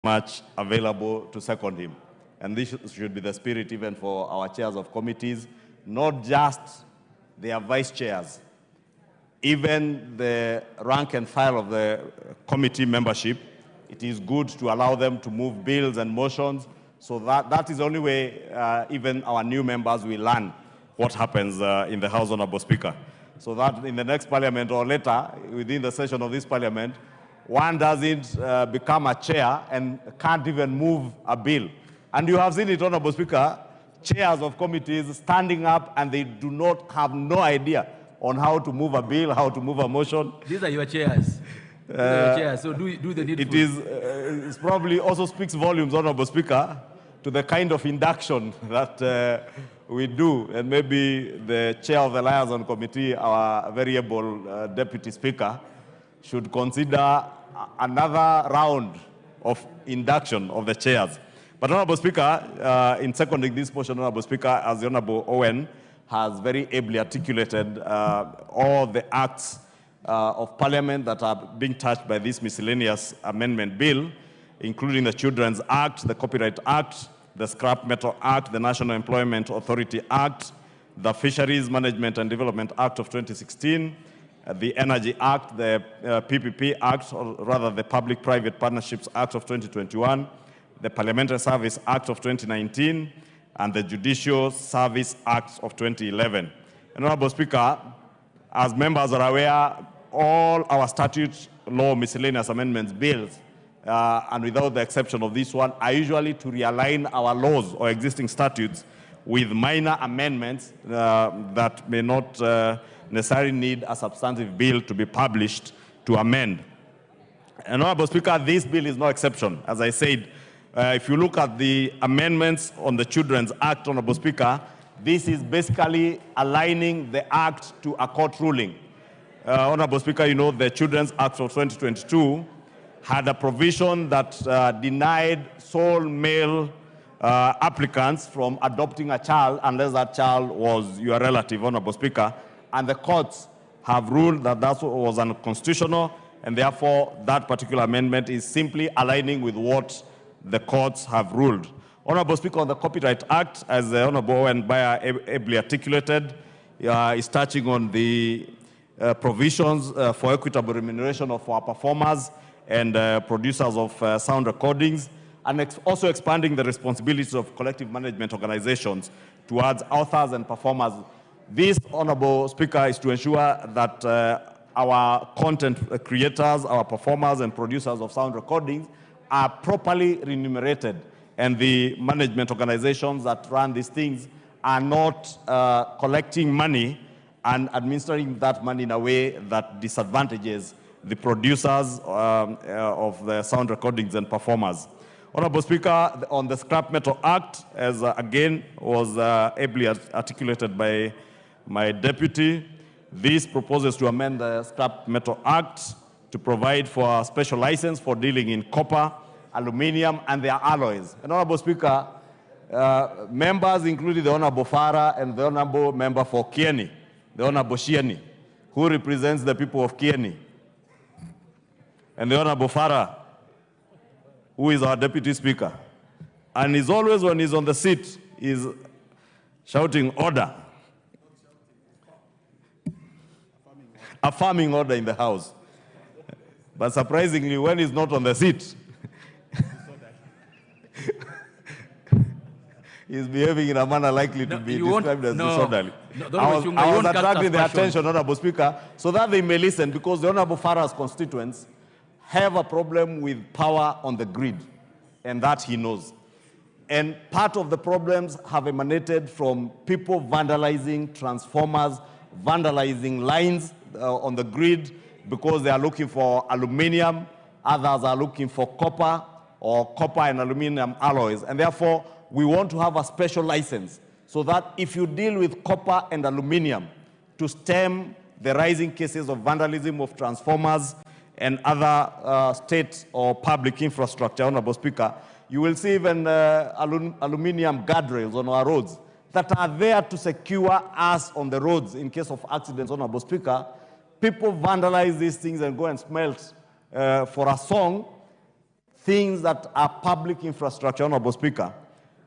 much available to second him. And this should be the spirit even for our chairs of committees, not just their vice chairs, even the rank and file of the committee membership. It is good to allow them to move bills and motions, so that is the only way even our new members will learn what happens in the House, Honorable Speaker. So that in the next parliament or later, within the session of this parliament, one doesn't become a chair and can't even move a bill. And you have seen it, Honorable Speaker, chairs of committees standing up and they do not have no idea on how to move a bill, how to move a motion. These are your chairs. These are your chairs, so do the needful. It probably also speaks volumes, Honorable Speaker, to the kind of induction that we do. And maybe the chair of the Liaison Committee, our very able Deputy Speaker, should consider another round of induction of the chairs. But Honorable Speaker, in seconding this motion, Honorable Speaker, as the Honorable Owen has very ably articulated all the acts of Parliament that are being touched by this miscellaneous amendment bill, including the Children's Act, the Copyright Act, the Scrap Metal Act, the National Employment Authority Act, the Fisheries Management and Development Act of 2016, the Energy Act, the PPP Act, or rather the Public-Private Partnerships Act of 2021, the Parliamentary Service Act of 2019, and the Judicial Service Act of 2011. And Honorable Speaker, as members are aware, all our statute law miscellaneous amendments bills, and without the exception of this one, are usually to realign our laws or existing statutes with minor amendments that may not necessarily need a substantive bill to be published to amend. And Honorable Speaker, this bill is no exception. As I said, if you look at the amendments on the Children's Act, Honorable Speaker, this is basically aligning the Act to a court ruling. Honorable Speaker, you know the Children's Act of 2022 had a provision that denied sole male applicants from adopting a child unless that child was your relative, Honorable Speaker. And the courts have ruled that that was unconstitutional, and therefore that particular amendment is simply aligning with what the courts have ruled. Honorable Speaker, on the Copyright Act, as the Honorable Owen Bayer ably articulated, is touching on the provisions for equitable remuneration of our performers and producers of sound recordings, and also expanding the responsibilities of collective management organizations towards authors and performers. This, Honorable Speaker, is to ensure that our content creators, our performers and producers of sound recordings are properly remunerated, and the management organizations that run these things are not collecting money and administering that money in a way that disadvantages the producers of the sound recordings and performers. Honorable Speaker, on the Scrap Metal Act, as again was ably articulated by my deputy, this proposes to amend the Scrap Metal Act to provide for a special license for dealing in copper, aluminium, and their alloys. And Honorable Speaker, members including the Honorable Farah and the Honorable Member for Kieni, the Honorable Shieni, who represents the people of Kieni, and the Honorable Farah, who is our Deputy Speaker, and is always, when he's on the seat, is shouting order. Affirming order in the House. But surprisingly, when he's not on the seat, he's behaving in a manner likely to be described as disorderly. I was attracting their attention, Honorable Speaker, so that they may listen, because the Honorable Farah's constituents have a problem with power on the grid, and that he knows. And part of the problems have emanated from people vandalizing transformers, vandalizing lines on the grid because they are looking for aluminium, others are looking for copper or copper and aluminium alloys. And therefore, we want to have a special license so that if you deal with copper and aluminium to stem the rising cases of vandalism of transformers and other state or public infrastructure, Honorable Speaker, you will see even aluminium guardrails on our roads that are there to secure us on the roads in case of accidents, Honorable Speaker. People vandalize these things and go and smelt for a song things that are public infrastructure, Honorable Speaker.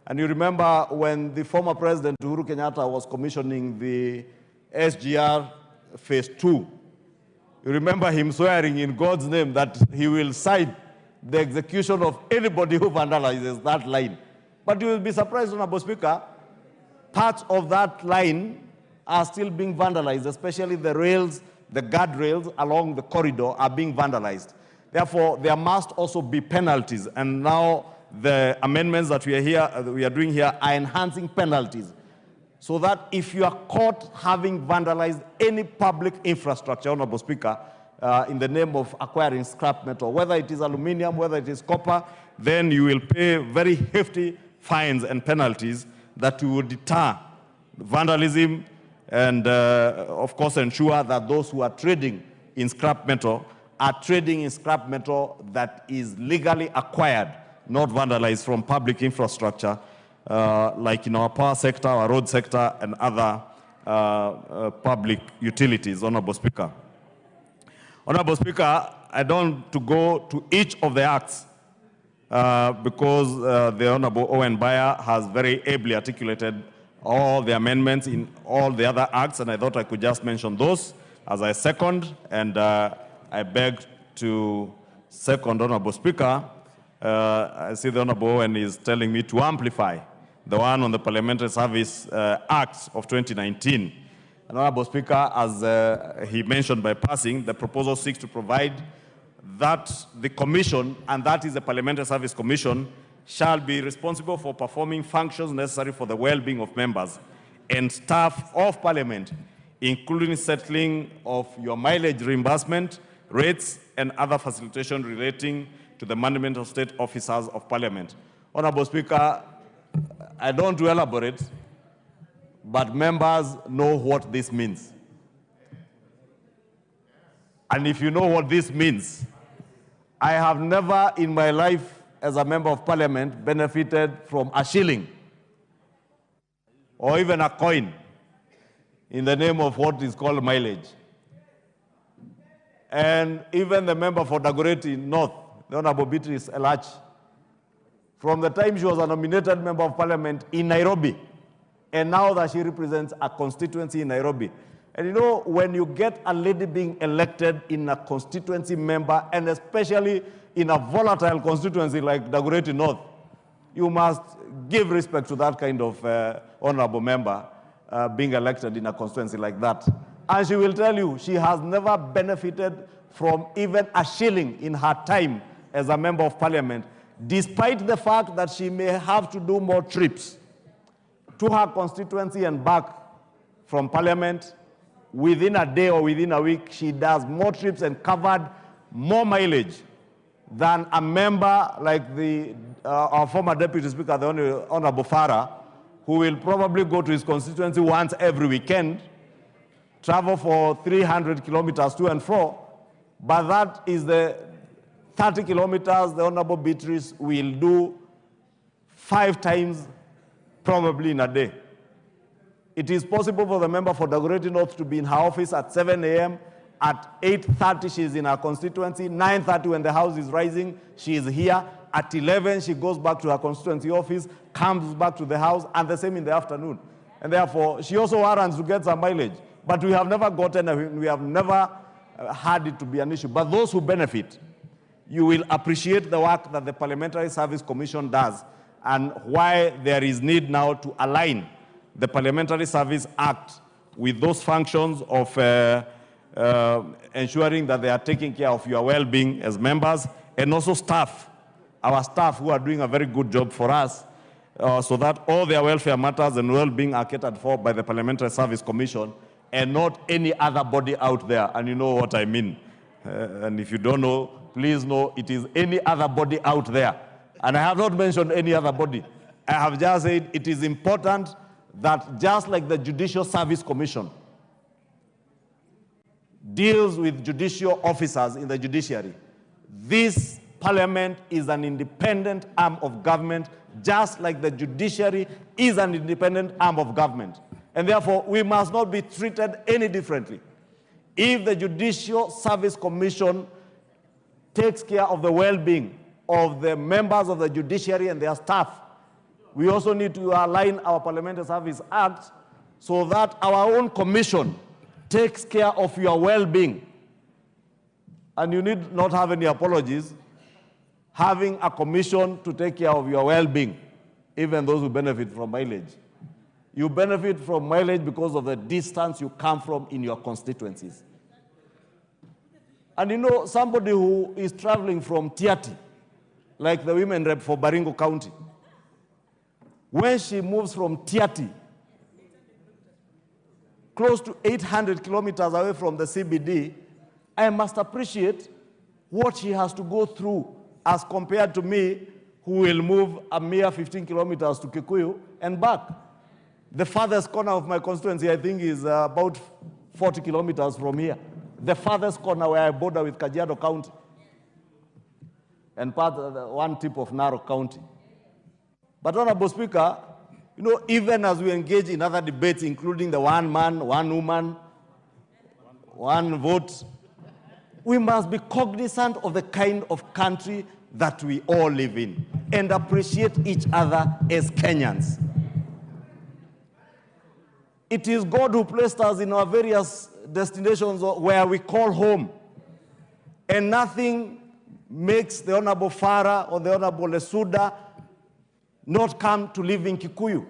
And you remember when the former President Uhuru Kenyatta was commissioning the SGR Phase 2, you remember him swearing in God's name that he will cite the execution of anybody who vandalizes that line. But you will be surprised, Honorable Speaker, parts of that line are still being vandalized, especially the rails, the guardrails along the corridor are being vandalized. Therefore, there must also be penalties. And now the amendments that we are doing here are enhancing penalties, so that if you are caught having vandalized any public infrastructure, Honorable Speaker, in the name of acquiring scrap metal, whether it is aluminium, whether it is copper, then you will pay very hefty fines and penalties that will deter vandalism and, of course, ensure that those who are trading in scrap metal are trading in scrap metal that is legally acquired, not vandalized from public infrastructure, like in our power sector, our road sector, and other public utilities, Honorable Speaker. Honorable Speaker, I don't want to go to each of the acts because the Honorable Owen Baya has very ably articulated all the amendments in all the other acts, and I thought I could just mention those as I second, and I beg to second, Honorable Speaker. I see the Honorable Owen is telling me to amplify the one on the Parliamentary Service Acts of 2019. And Honorable Speaker, as he mentioned by passing, the proposal seeks to provide that the Commission, and that is the Parliamentary Service Commission, shall be responsible for performing functions necessary for the well-being of members and staff of Parliament, including settling of your mileage reimbursement rates and other facilitation relating to the management of state officers of Parliament. Honorable Speaker, I don't want to elaborate, but members know what this means. And if you know what this means, I have never in my life as a member of Parliament benefited from a shilling or even a coin in the name of what is called mileage. And even the member for Dagoretti North, the Honorable Beatrice Elach, from the time she was a nominated member of Parliament in Nairobi, and now that she represents a constituency in Nairobi. And you know, when you get a lady being elected in a constituency member, and especially in a volatile constituency like Dagoretti North, you must give respect to that kind of honorable member being elected in a constituency like that. And she will tell you she has never benefited from even a shilling in her time as a member of Parliament, despite the fact that she may have to do more trips to her constituency and back from Parliament. Within a day or within a week, she does more trips and covered more mileage than a member like our former Deputy Speaker, the Honorable Farah, who will probably go to his constituency once every weekend, travel for 300 kilometers to and fro, but that is the 30 kilometers the Honorable Beatrice will do 5 times probably in a day. It is possible for the member for Dagoretti North to be in her office at 7 a.m. At 8:30, she is in her constituency. 9:30, when the house is rising, she is here. At 11, she goes back to her constituency office, comes back to the house, and the same in the afternoon. And therefore, she also warrants to get some mileage. But we have never gotten, we have never had it to be an issue. But those who benefit, you will appreciate the work that the Parliamentary Service Commission does and why there is need now to align the Parliamentary Service Act with those functions of ensuring that they are taking care of your well-being as members, and also staff, our staff who are doing a very good job for us, so that all their welfare matters and well-being are catered for by the Parliamentary Service Commission and not any other body out there. And you know what I mean. And if you don't know, please know it is any other body out there. And I have not mentioned any other body. I have just said it is important that just like the Judicial Service Commission deals with judicial officers in the judiciary, this Parliament is an independent arm of government, just like the judiciary is an independent arm of government. And therefore, we must not be treated any differently. If the Judicial Service Commission takes care of the well-being of the members of the judiciary and their staff. We also need to align our Parliamentary Service Act so that our own commission takes care of your well-being. And you need not have any apologies, having a commission to take care of your well-being, even those who benefit from mileage. You benefit from mileage because of the distance you come from in your constituencies. And you know, somebody who is traveling from Tiati, like the women rep for Baringo County, when she moves from Tiati, close to 800 kilometers away from the CBD, I must appreciate what she has to go through as compared to me, who will move a mere 15 kilometers to Kikuyu and back. The farthest corner of my constituency, I think, is about 40 kilometers from here. The farthest corner where I border with Kajiado County and one tip of Narok County. But Honorable Speaker, you know, even as we engage in other debates, including the one man, one woman, one vote, we must be cognizant of the kind of country that we all live in and appreciate each other as Kenyans. It is God who placed us in our various destinations where we call home, and nothing makes the Honorable Farah or the Honorable Lesuda not come to live in Kikuyu.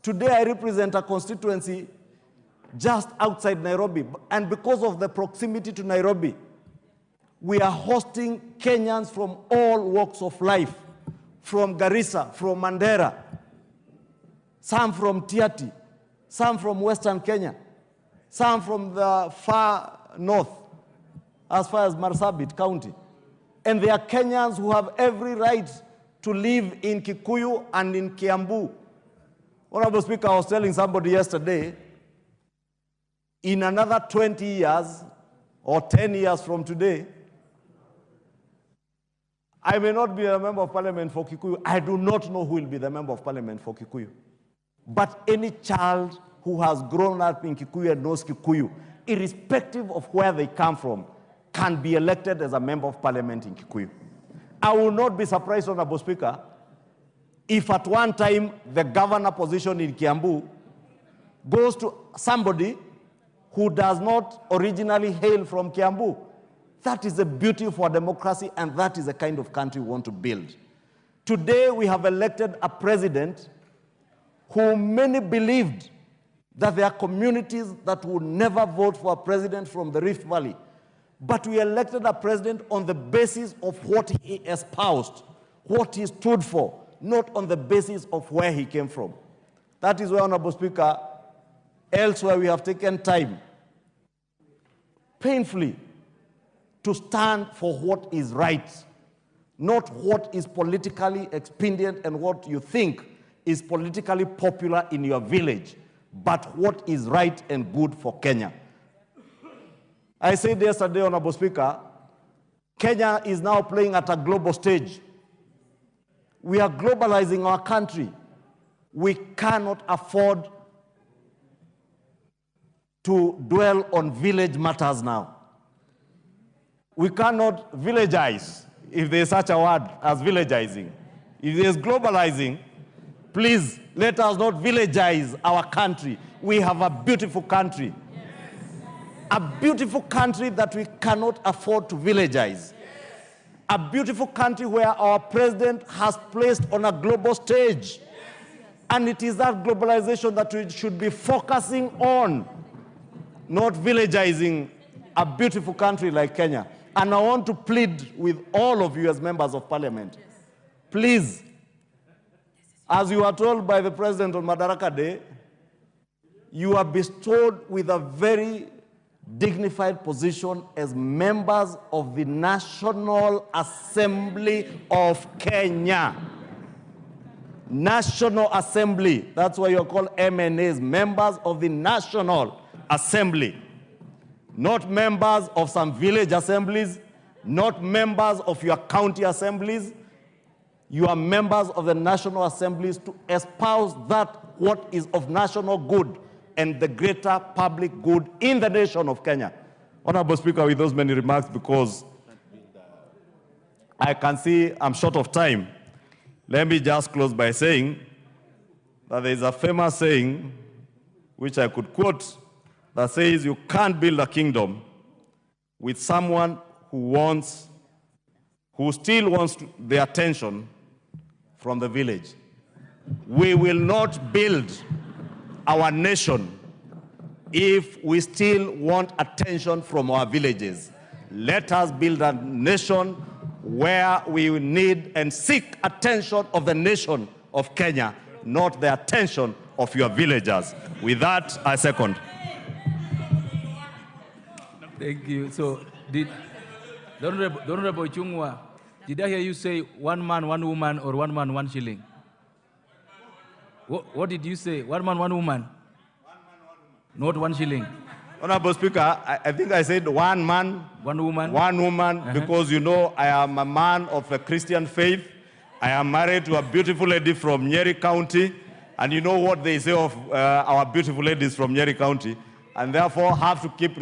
Today I represent a constituency just outside Nairobi, and because of the proximity to Nairobi, we are hosting Kenyans from all walks of life, from Garissa, from Mandera, some from Tiati, some from Western Kenya, some from the far north, as far as Marsabit County. And they are Kenyans who have every right to live in Kikuyu and in Kiambu. Honorable Speaker, I was telling somebody yesterday, in another 20 years or 10 years from today, I may not be a member of parliament for Kikuyu. I do not know who will be the member of parliament for Kikuyu. But any child who has grown up in Kikuyu and knows Kikuyu, irrespective of where they come from, can be elected as a member of parliament in Kikuyu. I will not be surprised, Honorable Speaker, if at one time the governor position in Kiambu goes to somebody who does not originally hail from Kiambu. That is the beauty for democracy, and that is the kind of country we want to build. Today we have elected a president who many believed that there are communities that would never vote for a president from the Rift Valley. But we elected a president on the basis of what he espoused, what he stood for, not on the basis of where he came from. That is why, Honorable Speaker, elsewhere we have taken time, painfully, to stand for what is right, not what is politically expedient and what you think is politically popular in your village, but what is right and good for Kenya. I said yesterday, Honorable Speaker, Kenya is now playing at a global stage. We are globalizing our country. We cannot afford to dwell on village matters now. We cannot villagize, if there is such a word as villagizing. If there is globalizing, please let us not villagize our country. We have a beautiful country. Yes. A beautiful country that we cannot afford to villagize. Yes. A beautiful country where our president has placed on a global stage. Yes. And it is that globalization that we should be focusing on, not villagizing a beautiful country like Kenya. And I want to plead with all of you as members of parliament. Yes. Please, as you are told by the president on Madaraka Day, you are bestowed with a very dignified position as members of the National Assembly of Kenya. National Assembly, that's why you're called MNAs, members of the National Assembly. Not members of some village assemblies, not members of your county assemblies. You are members of the national assemblies to espouse that what is of national good and the greater public good in the nation of Kenya. Honorable Speaker, with those many remarks, because I can see I'm short of time. Let me just close by saying that there is a famous saying, which I could quote, that says you can't build a kingdom with someone who still wants the attention from the village. We will not build our nation if we still want attention from our villages. Let us build a nation where we need and seek attention of the nation of Kenya, not the attention of your villagers. With that, I second. Thank you. So, the Honorable Ichung'wa, did I hear you say 1 man, 1 woman, or 1 man, 1 shilling? What did you say? 1 man, 1 woman? 1 man, 1 woman. Not 1 shilling. Honorable Speaker, I think I said 1 man, 1 woman, 1 woman, because you know I am a man of a Christian faith. I am married to a beautiful lady from Nyeri County, and you know what they say of our beautiful ladies from Nyeri County, and therefore have to keep